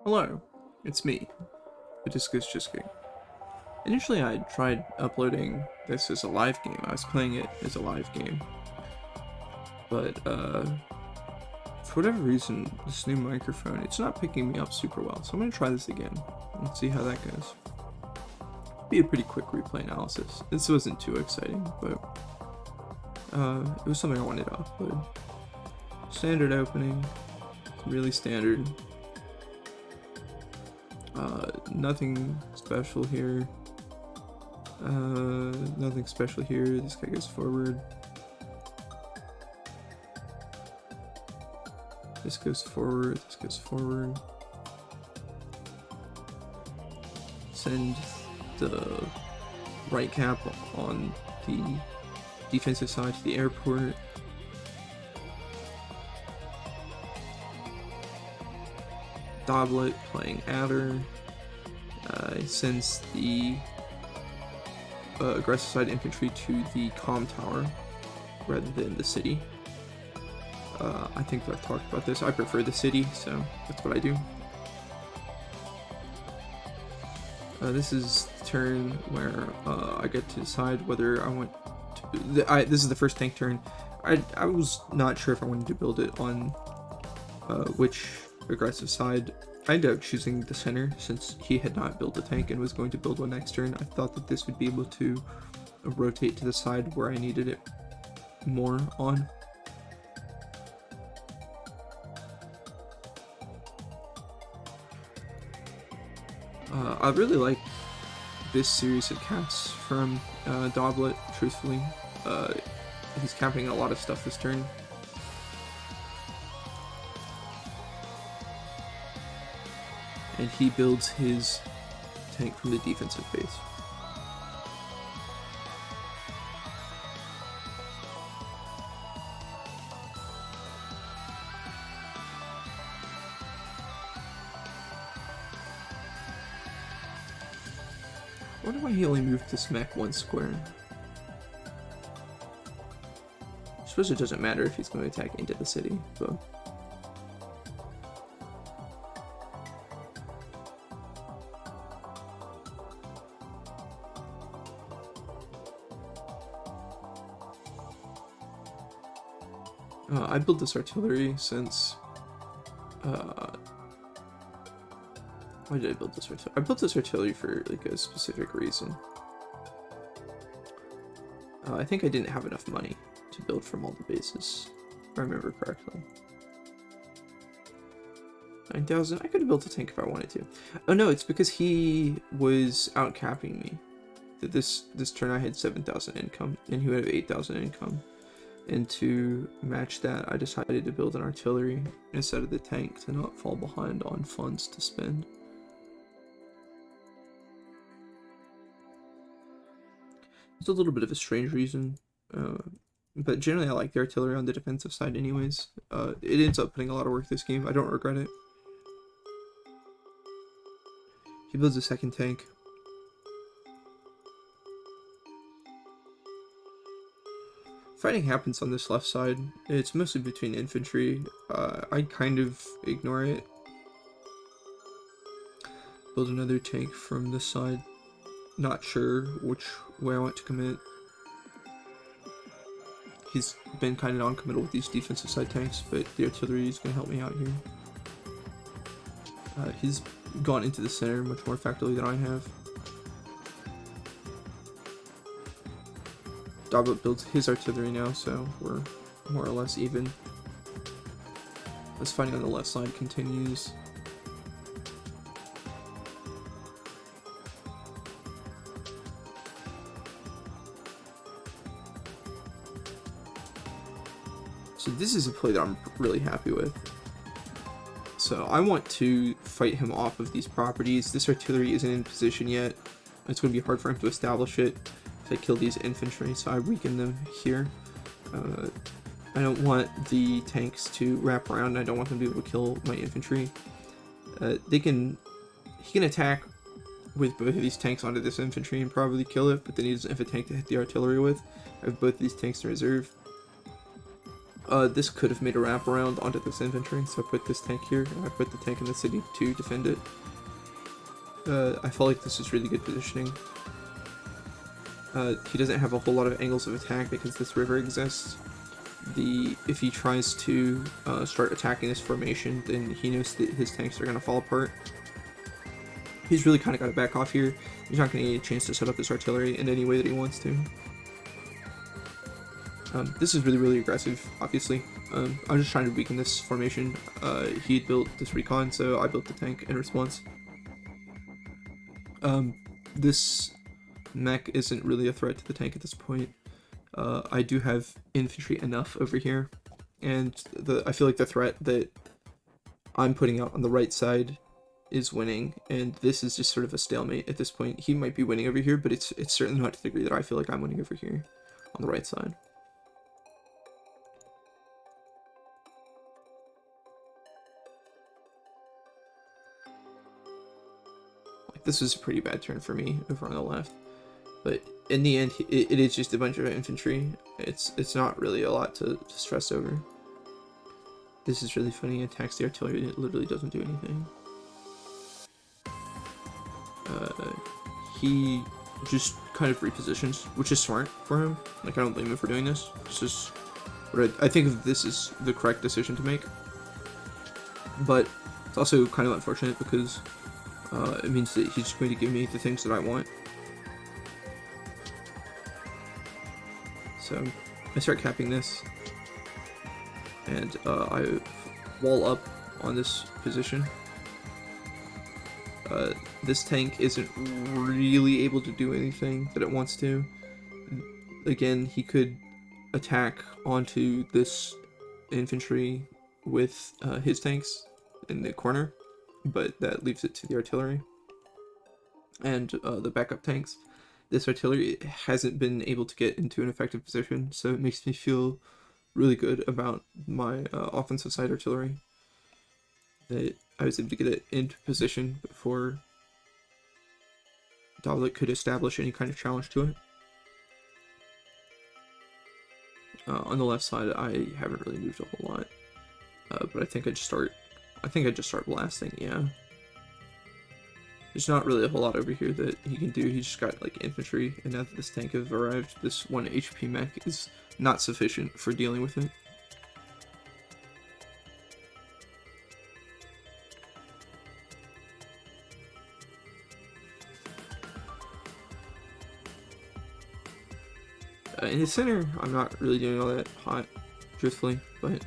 Hello, it's me, fddcsjxk. Initially I tried uploading this as a live game. I was playing it as a live game. But for whatever reason, this new microphone, it's not picking me up super well. So I'm going to try this again and see how that goes. Be a pretty quick replay analysis. This wasn't too exciting, but it was something I wanted to upload. Standard opening, really standard. Nothing special here. Nothing special here. This guy goes forward. This goes forward. This goes forward. Send the right cap on the defensive side to the airport. Doblet playing adder. Sends the aggressive side infantry to the comm tower rather than the city. I think I've talked about this. I prefer the city, so that's what I do. This is the turn where I get to decide whether I want to. This is the first tank turn. I was not sure if I wanted to build it on which aggressive side. I ended up choosing the center since he had not built a tank and was going to build one next turn. I thought that this would be able to rotate to the side where I needed it more on. I really like this series of caps from Doblet, truthfully. He's capping a lot of stuff this turn. And he builds his tank from the defensive base. I wonder why he only moved this mech one square. I suppose it doesn't matter if he's going to attack into the city, but... I built this artillery since, why did I build this artillery? I built this artillery for like a specific reason. I think I didn't have enough money to build from all the bases, if I remember correctly. 9,000, I could have built a tank if I wanted to. Oh no, it's because he was outcapping me. That this turn I had 7,000 income, and he would have 8,000 income. And to match that, I decided to build an artillery instead of the tank to not fall behind on funds to spend. It's a little bit of a strange reason, but generally I like the artillery on the defensive side anyways. It ends up putting a lot of work this game. I don't regret it. He builds a second tank. Fighting happens on this left side. It's mostly between infantry. I kind of ignore it. Build another tank from this side. Not sure which way I want to commit. He's been kind of non-committal with these defensive side tanks, but the artillery is going to help me out here. He's gone into the center much more effectively than I have. Doblet builds his artillery now, so we're more or less even. This fighting on the left side continues. So this is a play that I'm really happy with. So I want to fight him off of these properties. This artillery isn't in position yet. It's going to be hard for him to establish it. I kill these infantry, so I weaken them here. I don't want the tanks to wrap around. I don't want them to be able to kill my infantry. He can attack with both of these tanks onto this infantry and probably kill it, but then he doesn't have a tank to hit the artillery with. I have both of these tanks in reserve. This could have made a wraparound onto this infantry, so I put this tank here, and I put the tank in the city to defend it. I felt like this is really good positioning. He doesn't have a whole lot of angles of attack because this river exists. If he tries to start attacking this formation, then he knows that his tanks are going to fall apart. He's really kind of got to back off here. He's not going to get a chance to set up this artillery in any way that he wants to. This is really aggressive, obviously. I'm just trying to weaken this formation. He built this recon, so I built the tank in response. This mech isn't really a threat to the tank at this point. I do have infantry enough over here, and I feel like the threat that I'm putting out on the right side is winning, and this is just sort of a stalemate at this point. He might be winning over here, but it's certainly not to the degree that I feel like I'm winning over here on the right side. Like, this was a pretty bad turn for me over on the left, but in the end, it is just a bunch of infantry. It's not really a lot to stress over. This is really funny. It attacks the artillery. It literally doesn't do anything. He just kind of repositions, which is smart for him. Like, I don't blame him for doing this. This is what I think of this is the correct decision to make. But it's also kind of unfortunate because it means that he's going to give me the things that I want. So I start capping this, and I wall up on this position. This tank isn't really able to do anything that it wants to. Again, he could attack onto this infantry with his tanks in the corner, but that leaves it to the artillery and the backup tanks. This artillery hasn't been able to get into an effective position, so it makes me feel really good about my offensive side artillery. That I was able to get it into position before Doblet could establish any kind of challenge to it. On the left side, I haven't really moved a whole lot, but I think I just start blasting. Yeah, there's not really a whole lot over here that he can do. He's just got like infantry, and now that this tank has arrived, this 1 HP mech is not sufficient for dealing with it. In the center, I'm not really doing all that hot, truthfully, but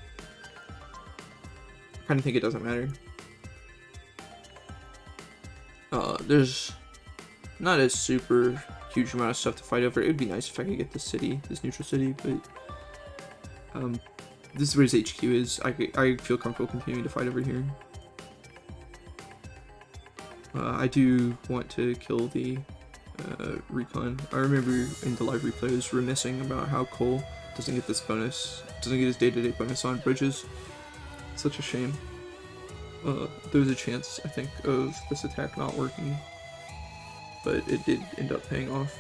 I kind of think it doesn't matter. There's not a super huge amount of stuff to fight over. It would be nice if I could get this city, this neutral city, but this is where his HQ is. I feel comfortable continuing to fight over here. I do want to kill the recon. I remember in the live replay I was reminiscing about how Koal doesn't get this bonus, doesn't get his day-to-day bonus on bridges. It's such a shame. There was a chance, I think, of this attack not working, but it did end up paying off.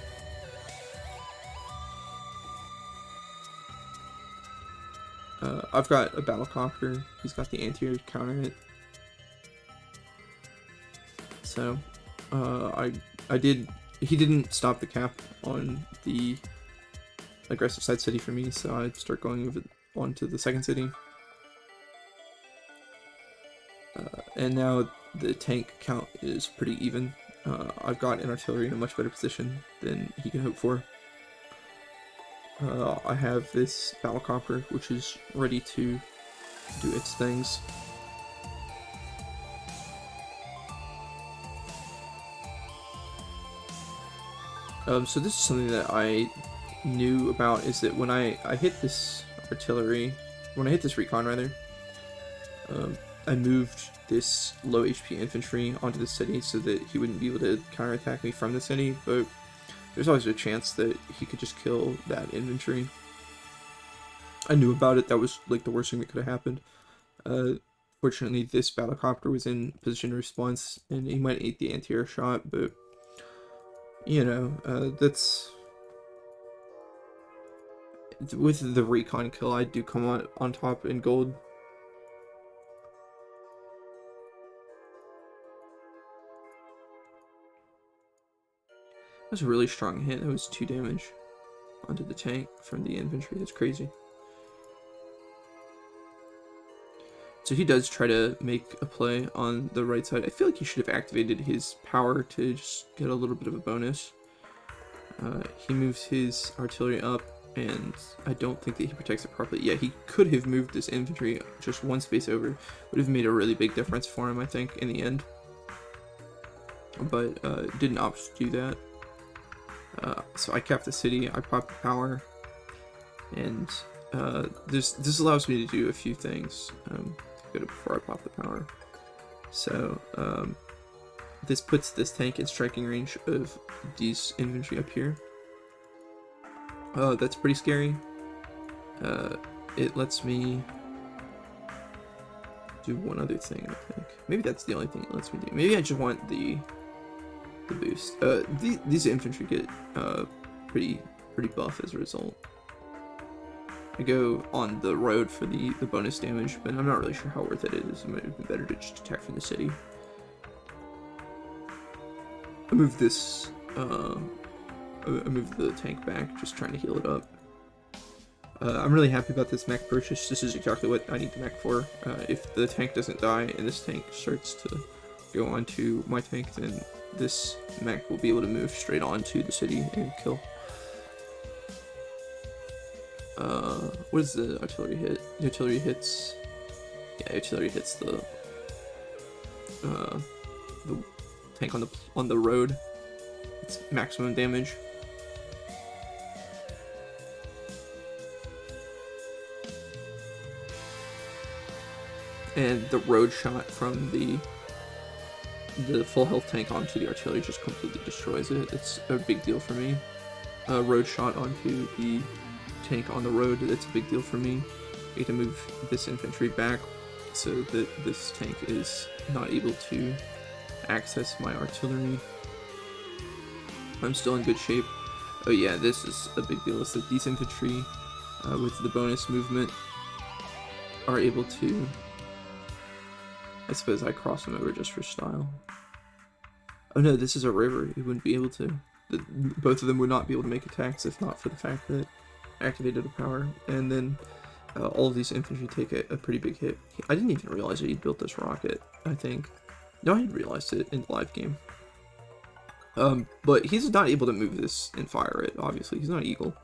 I've got a battlecopter. He's got the anti-air to counter it. So, he didn't stop the cap on the aggressive side city for me, so I'd start going over onto the second city. And now the tank count is pretty even. I've got an artillery in a much better position than he can hope for. I have this battlecopter, which is ready to do its things. So this is something that I knew about, is that when I hit this artillery, when I hit this recon rather, I moved this low HP infantry onto the city so that he wouldn't be able to counterattack me from the city, but there's always a chance that he could just kill that infantry. I knew about it. That was like the worst thing that could have happened. Fortunately, this battlecopter was in position response, and he might eat the anti-air shot, but you know, with the recon kill, I do come on top in gold. That was a really strong hit. That was 2 damage onto the tank from the infantry. That's crazy. So he does try to make a play on the right side. I feel like he should have activated his power to just get a little bit of a bonus. He moves his artillery up, and I don't think that he protects it properly. Yeah, he could have moved this infantry just 1 space over. Would have made a really big difference for him, I think, in the end. But didn't opt to do that. So I capped the city, I popped the power, and this allows me to do a few things. Before I pop the power. So this puts this tank in striking range of these infantry up here. That's pretty scary. It lets me do one other thing, I think. Maybe that's the only thing it lets me do. Maybe I just want the boost. These infantry get pretty buff as a result. I go on the road for the bonus damage, but I'm not really sure how worth it is. It might have been better to just attack from the city. I move this, I move the tank back, just trying to heal it up. I'm really happy about this mech purchase. This is exactly what I need the mech for. If the tank doesn't die and this tank starts to go onto my tank, then this mech will be able to move straight onto the city and kill. What is the artillery hit? The artillery hits... Yeah, artillery hits the tank on the road. It's maximum damage. And the road shot from the full health tank onto the artillery just completely destroys it. It's a big deal for me. A road shot onto the tank on the road, that's a big deal for me. I get to move this infantry back so that this tank is not able to access my artillery. I'm still in good shape. Oh yeah, this is a big deal. Is that these infantry with the bonus movement are able to... I suppose I cross them over just for style. Oh no, this is a river. It wouldn't be able to. Both of them would not be able to make attacks if not for the fact that I activated a power. And then all of these infantry take a pretty big hit. I didn't even realize that he built this rocket, I think. No, I had realized it in the live game. But he's not able to move this and fire it, obviously. He's not Eagle.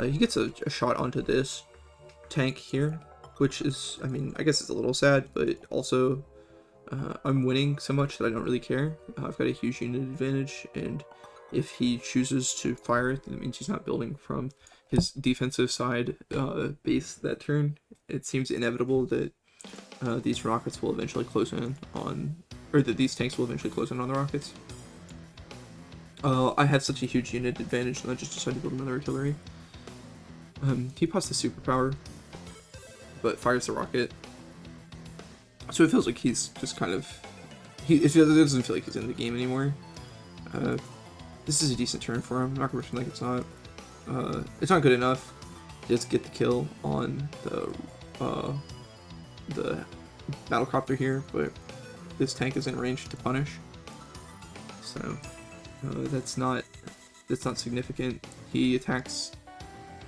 He gets a shot onto this tank here, which is, I mean, I guess it's a little sad, but also I'm winning so much that I don't really care. I've got a huge unit advantage, and if he chooses to fire it, that means he's not building from his defensive side base that turn. It seems inevitable that these rockets will eventually close in on, or that these tanks will eventually close in on the rockets. I had such a huge unit advantage that I just decided to build another artillery. He pops the superpower, but fires the rocket. So it feels like he's just kind of... It doesn't feel like he's in the game anymore. This is a decent turn for him. I'm not going to pretend like it's not. It's not good enough to just get the kill on the battlecopter here, but this tank is in range to punish. So that's not significant. He attacks.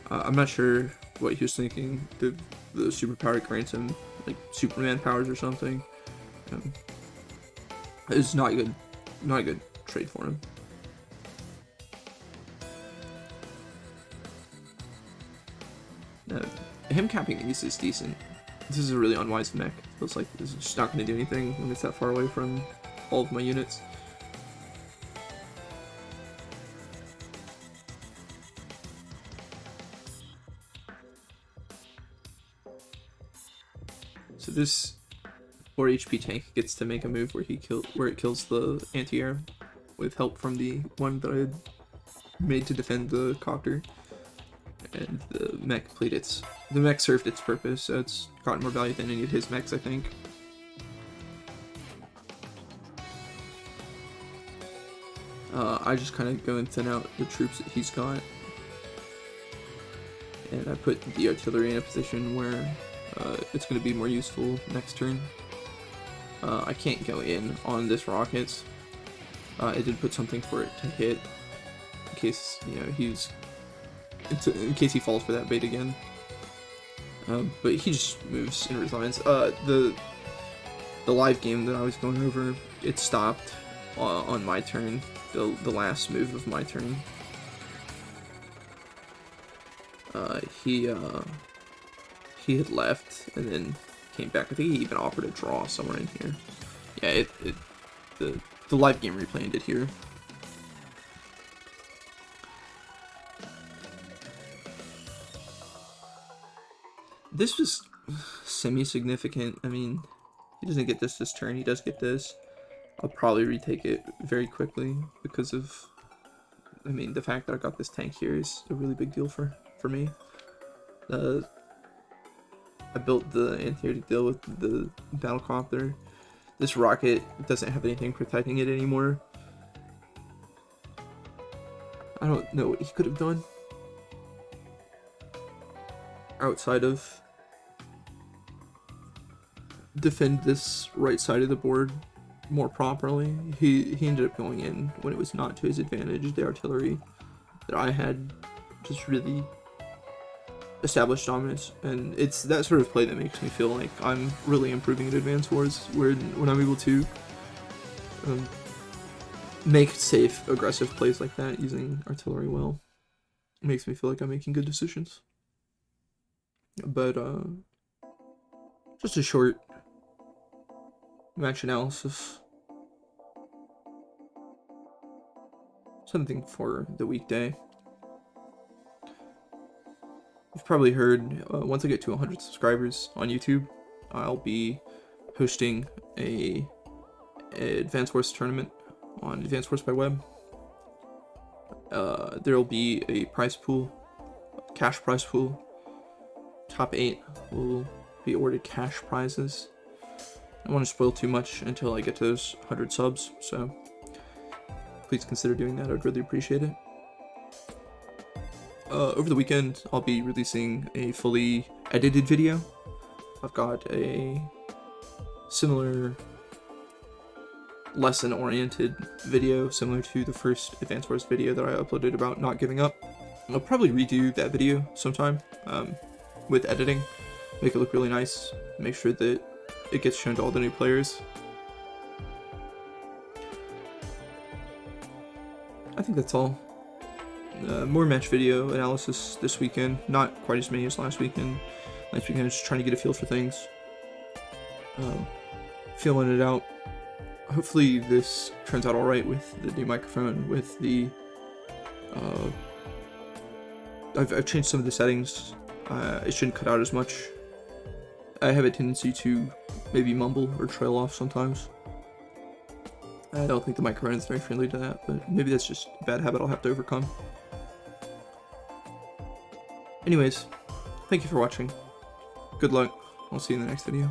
I'm not sure what he was thinking. The superpower grants him like Superman powers or something. It's not good. Not a good trade for him. Him capping these is decent. This is a really unwise mech. Feels like this is just not going to do anything when it's that far away from all of my units. So this 4 HP tank gets to make a move where it kills the anti-air with help from the one that I had made to defend the copter. And the mech served its purpose, so it's gotten more value than any of his mechs, I think. I just kind of go and thin out the troops that he's got. and I put the artillery in a position where it's going to be more useful next turn. I can't go in on this rocket. I did put something for it to hit in case, you know, in case he falls for that bait again. But he just moves and resigns. The live game that I was going over, it stopped on my turn, the last move of my turn. He had left and then came back. I think he even offered a draw somewhere in here. Yeah, the live game replayed it here. This was semi-significant. I mean, he doesn't get this turn, he does get this. I'll probably retake it very quickly because of, I mean, the fact that I got this tank here is a really big deal for me. I built the anti-air to deal with the battlecopter. This rocket doesn't have anything protecting it anymore. I don't know what he could have done outside of defend this right side of the board more properly. He ended up going in when it was not to his advantage. The artillery that I had just really established dominance, and it's that sort of play that makes me feel like I'm really improving at Advanced Wars, where when I'm able to make safe, aggressive plays like that using artillery well, it makes me feel like I'm making good decisions. But just a short match analysis, something for the weekday. You've probably heard, once I get to 100 subscribers on YouTube, I'll be hosting a Advanced Wars tournament on Advanced Wars by Web. There'll be a prize pool, cash prize pool. Top 8 will be awarded cash prizes. I don't want to spoil too much until I get to those 100 subs, so please consider doing that. I'd really appreciate it. Over the weekend, I'll be releasing a fully edited video. I've got a similar lesson-oriented video, similar to the first Advanced Wars video that I uploaded about not giving up. I'll probably redo that video sometime with editing, make it look really nice, make sure that it gets shown to all the new players. I think that's all. More match video analysis this weekend, not quite as many as last weekend. Last weekend I was just trying to get a feel for things, feeling it out. Hopefully this turns out alright with the new microphone, with the I've changed some of the settings. It shouldn't cut out as much. I have a tendency to maybe mumble or trail off sometimes. I don't think the microphone is very friendly to that, but maybe that's just a bad habit I'll have to overcome. Anyways, thank you for watching. Good luck. I'll see you in the next video.